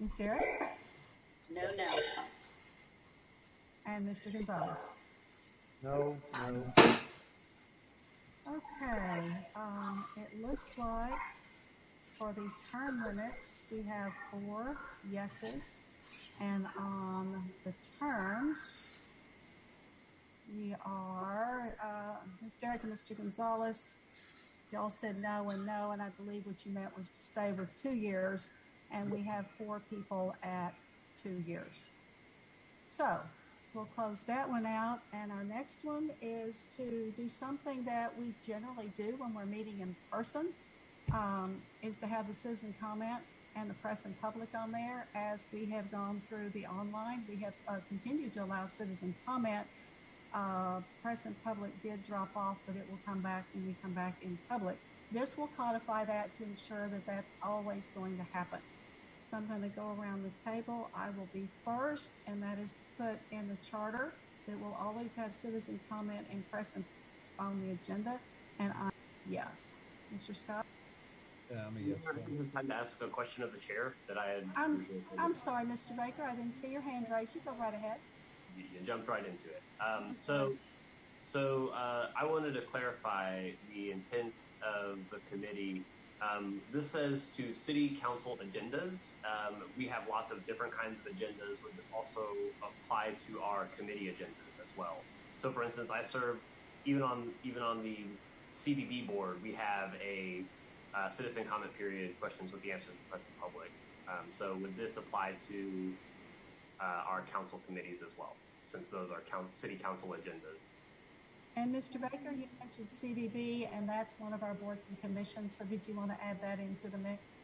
Ms. Derrick? No, no. And Mr. Gonzalez? No. Okay, it looks like for the term limits, we have 4 yeses. And on the terms, we are, Ms. Derrick and Mr. Gonzalez, y'all said no, and I believe what you meant was to stay with 2 years, and we have 4 people at 2 years. So we'll close that one out, and our next one is to do something that we generally do when we're meeting in person, is to have the citizen comment and the press and public on there. As we have gone through the online, we have continued to allow citizen comment. Press and public did drop off, but it will come back when we come back in public. This will codify that to ensure that that's always going to happen. So I'm going to go around the table. I will be first, and that is to put in the charter that we'll always have citizen comment and press on the agenda. And yes. Mr. Scott? Yeah, I'm a yes. I'd ask a question of the chair that I had. I'm sorry, Mr. Baker. I didn't see your hand raised. You go right ahead. You jumped right into it. So I wanted to clarify the intent of the committee. This says to city council agendas. We have lots of different kinds of agendas. Would this also apply to our committee agendas as well? So, for instance, I serve even on the CBB board. We have a citizen comment period, questions with the answers of the press and public. So, would this apply to our council committees as well, since those are city council agendas? And Mr. Baker, you mentioned CBB, and that's one of our boards and commissions. So did you want to add that into the mix?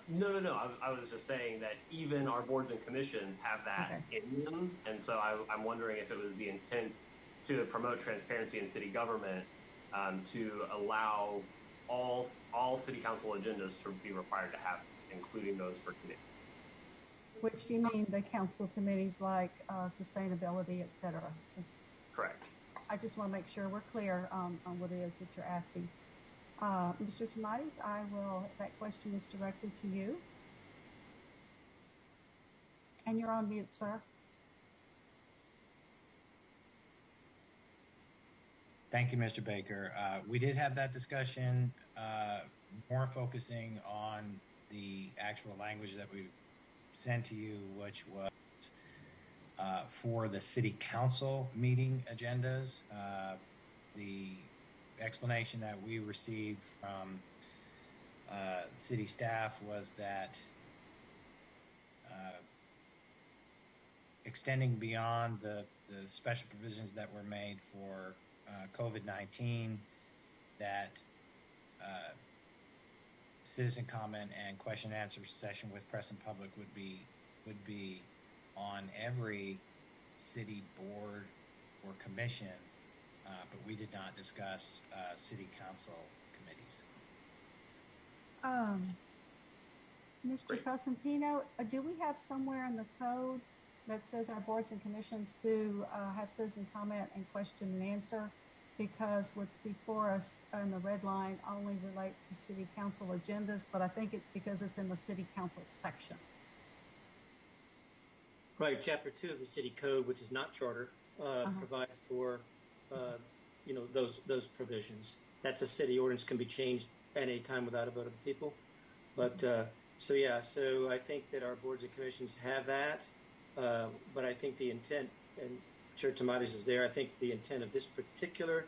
No. I was just saying that even our boards and commissions have that in them. And so I'm wondering if it was the intent to promote transparency in city government, to allow all city council agendas to be required to have this, including those for committees. Which you mean the council committees like sustainability, et cetera? Correct. I just want to make sure we're clear on what it is that you're asking. Mr. Tomatis, that question is directed to you. And you're on mute, sir. Thank you, Mr. Baker. We did have that discussion, more focusing on the actual language that we sent to you, which was for the city council meeting agendas. The explanation that we received from city staff was that extending beyond the special provisions that were made for COVID-19, that citizen comment and question and answer session with press and public would be on every city board or commission, but we did not discuss city council committees. Mr. Cosentino, do we have somewhere in the code that says our boards and commissions do have citizen comment and question and answer? Because what's before us in the red line only relates to city council agendas, but I think it's because it's in the city council section. Right, Chapter 2 of the City Code, which is not charter, provides for, those provisions. That's a city ordinance, can be changed at any time without a vote of the people. But so I think that our boards and commissions have that. But I think the intent, and Chair Tomatis is there, I think the intent of this particular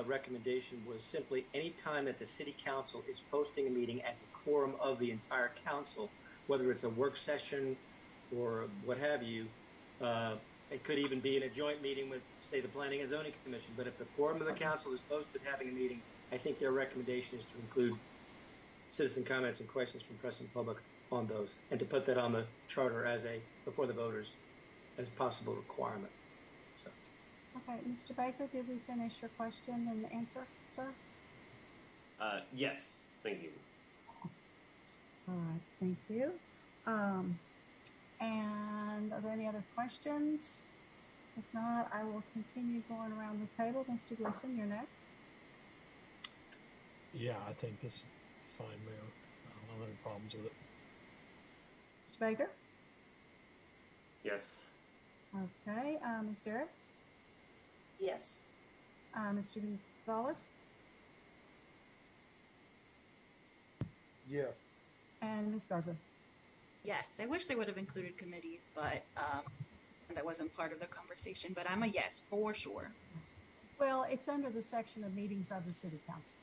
recommendation was simply any time that the city council is posting a meeting as a quorum of the entire council, whether it's a work session or what have you. It could even be in a joint meeting with, say, the Planning and Zoning Commission. But if the quorum of the council is posted having a meeting, I think their recommendation is to include citizen comments and questions from press and public on those, and to put that on the charter as before the voters as a possible requirement. So. Okay, Mr. Baker, did we finish your question and answer, sir? Yes, thank you. All right, thank you. And are there any other questions? If not, I will continue going around the table. Mr. Gleason, you're next. Yeah, I think this is fine, Mayor. don't have any problems with it. Mr. Baker? Yes. Okay. Ms. Derrick? Yes. Mr. Gonzalez? Yes. And Ms. Garza? Yes, I wish they would have included committees, but that wasn't part of the conversation. But I'm a yes for sure. Well, it's under the section of meetings of the city council,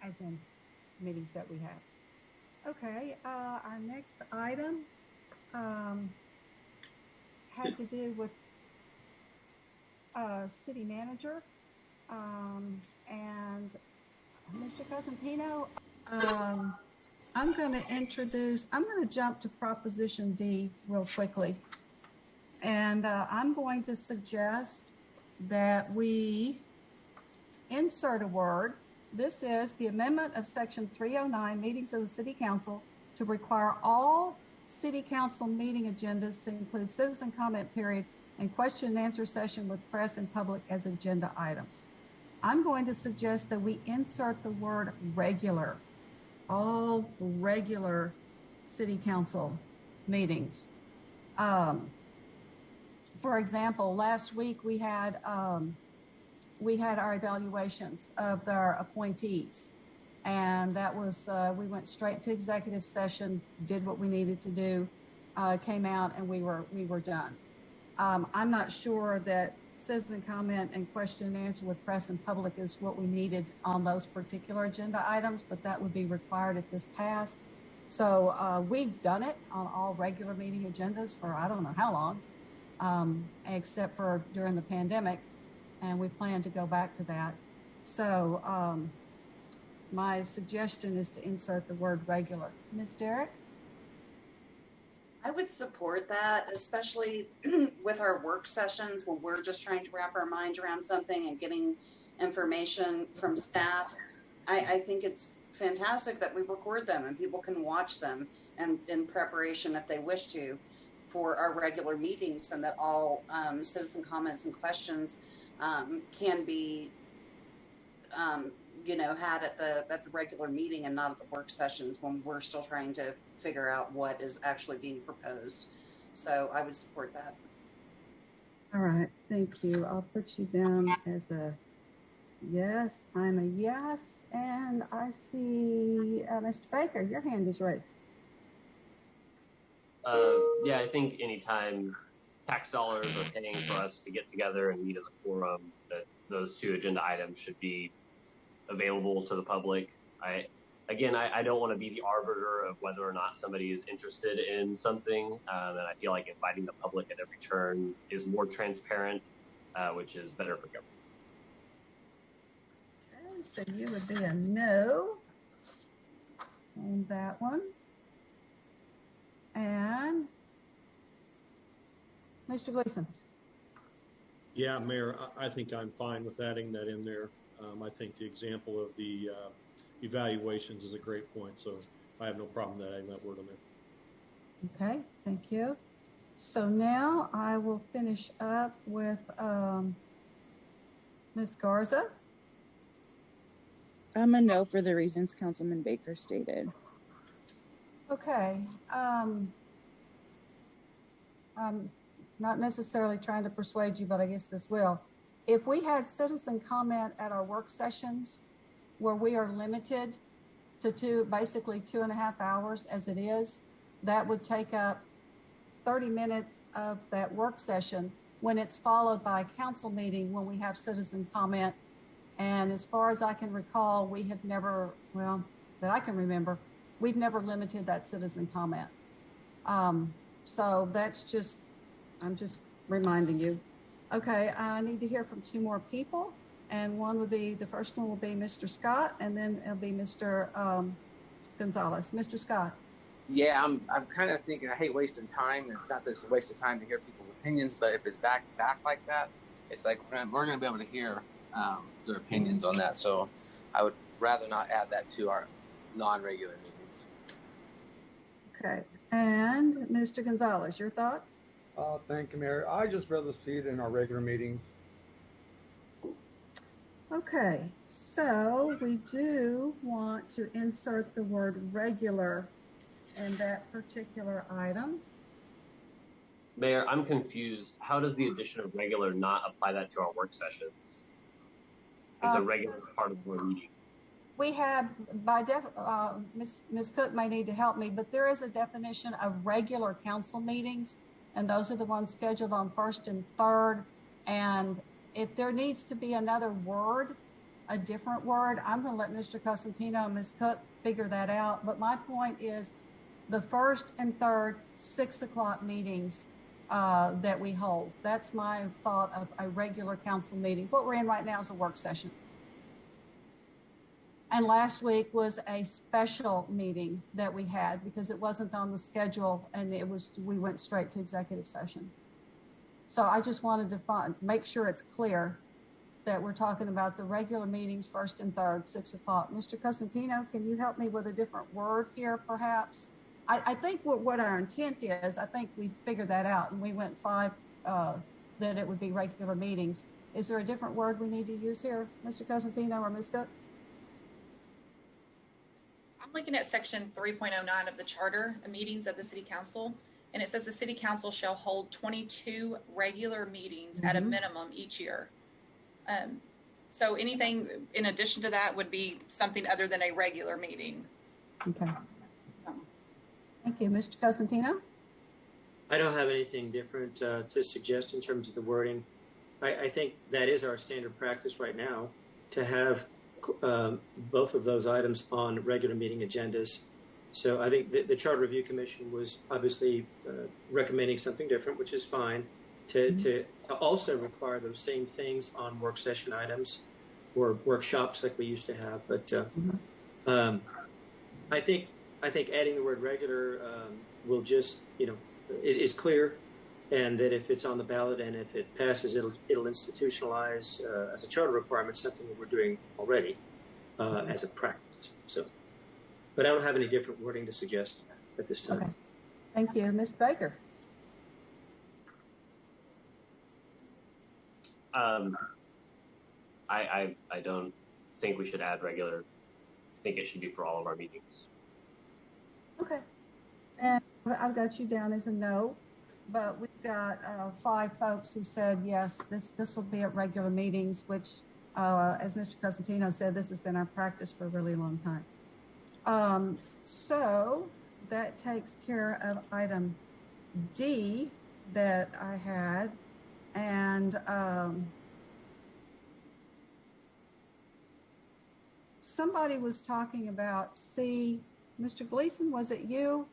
as in meetings that we have. Okay, our next item had to do with city manager and Mr. Cosentino. I'm going to jump to Proposition D real quickly. And I'm going to suggest that we insert a word. This is the amendment of Section 309, meetings of the City Council, to require all City Council meeting agendas to include citizen comment period and question and answer session with press and public as agenda items. I'm going to suggest that we insert the word regular, all regular City Council meetings. For example, last week we had our evaluations of our appointees, and that was we went straight to executive session, did what we needed to do, came out, and we were done. I'm not sure that citizen comment and question and answer with press and public is what we needed on those particular agenda items, but that would be required if this passed. So we've done it on all regular meeting agendas for I don't know how long, except for during the pandemic, and we plan to go back to that. So my suggestion is to insert the word regular. Ms. Derrick? I would support that, especially with our work sessions when we're just trying to wrap our mind around something and getting information from staff. I think it's fantastic that we record them and people can watch them and in preparation if they wish to for our regular meetings, and that all citizen comments and questions can be had at the regular meeting and not at the work sessions when we're still trying to figure out what is actually being proposed. So I would support that. All right, thank you. I'll put you down as a yes. I'm a yes. And I see Mr. Baker, your hand is raised. Yeah, I think anytime tax dollars are paying for us to get together and meet as a quorum, that those two agenda items should be available to the public. I don't want to be the arbiter of whether or not somebody is interested in something, and I feel like inviting the public at every turn is more transparent, which is better for government. Okay, so you would be a no on that one. And Mr. Gleason. Yeah, Mayor, I think I'm fine with adding that in there. I think the example of the evaluations is a great point, so I have no problem adding that word in there. Okay, thank you. So now I will finish up with Ms. Garza. I'm a no for the reasons Councilman Baker stated. Okay. I'm not necessarily trying to persuade you, but I guess this will. If we had citizen comment at our work sessions where we are limited to basically 2.5 hours as it is, that would take up 30 minutes of that work session when it's followed by a council meeting when we have citizen comment. And as far as I can recall, we have never, well, that I can remember, we've never limited that citizen comment. So that's just, I'm just reminding you. Okay, I need to hear from two more people. And the first one will be Mr. Scott, and then it'll be Mr. Gonzalez. Mr. Scott. Yeah, I'm kind of thinking, I hate wasting time. It's not that it's a waste of time to hear people's opinions, but if it's back like that, it's like we're going to be able to hear their opinions on that. So I would rather not add that to our non-regular meetings. Okay, and Mr. Gonzalez, your thoughts? Thank you, Mayor. I just rather see it in our regular meetings. Okay, so we do want to insert the word regular in that particular item. Mayor, I'm confused. How does the addition of regular not apply that to our work sessions? It's a regular part of the meeting. We have, Ms. Cook may need to help me, but there is a definition of regular council meetings, and those are the ones scheduled on first and third. And if there needs to be another word, a different word, I'm going to let Mr. Cosentino and Ms. Cook figure that out. But my point is the first and third 6 o'clock meetings that we hold. That's my thought of a regular council meeting. What we're in right now is a work session. And last week was a special meeting that we had because it wasn't on the schedule, and we went straight to executive session. So I just wanted to make sure it's clear that we're talking about the regular meetings, first and third, 6 o'clock. Mr. Cosentino, can you help me with a different word here, perhaps? I think what our intent is, I think we figured that out, and we went 5, that it would be regular meetings. Is there a different word we need to use here, Mr. Cosentino or Ms. Cook? I'm looking at section 3.09 of the charter of meetings of the city council, and it says the city council shall hold 22 regular meetings at a minimum each year. So anything in addition to that would be something other than a regular meeting. Okay. Thank you. Mr. Cosentino? I don't have anything different to suggest in terms of the wording. I think that is our standard practice right now, to have both of those items on regular meeting agendas. So I think the Charter Review Commission was obviously recommending something different, which is fine, to also require those same things on work session items or workshops like we used to have. But I think adding the word regular will just, is clear, and that if it's on the ballot and if it passes, it'll institutionalize as a charter requirement something that we're doing already as a practice. So, but I don't have any different wording to suggest at this time. Okay. Thank you. Ms. Baker? I don't think we should add regular. I think it should be for all of our meetings. Okay. And I've got you down as a no, but we've got 5 folks who said, yes, this will be at regular meetings, which, as Mr. Cosentino said, this has been our practice for a really long time. So that takes care of item D that I had. And somebody was talking about C. Mr. Gleason, was it you?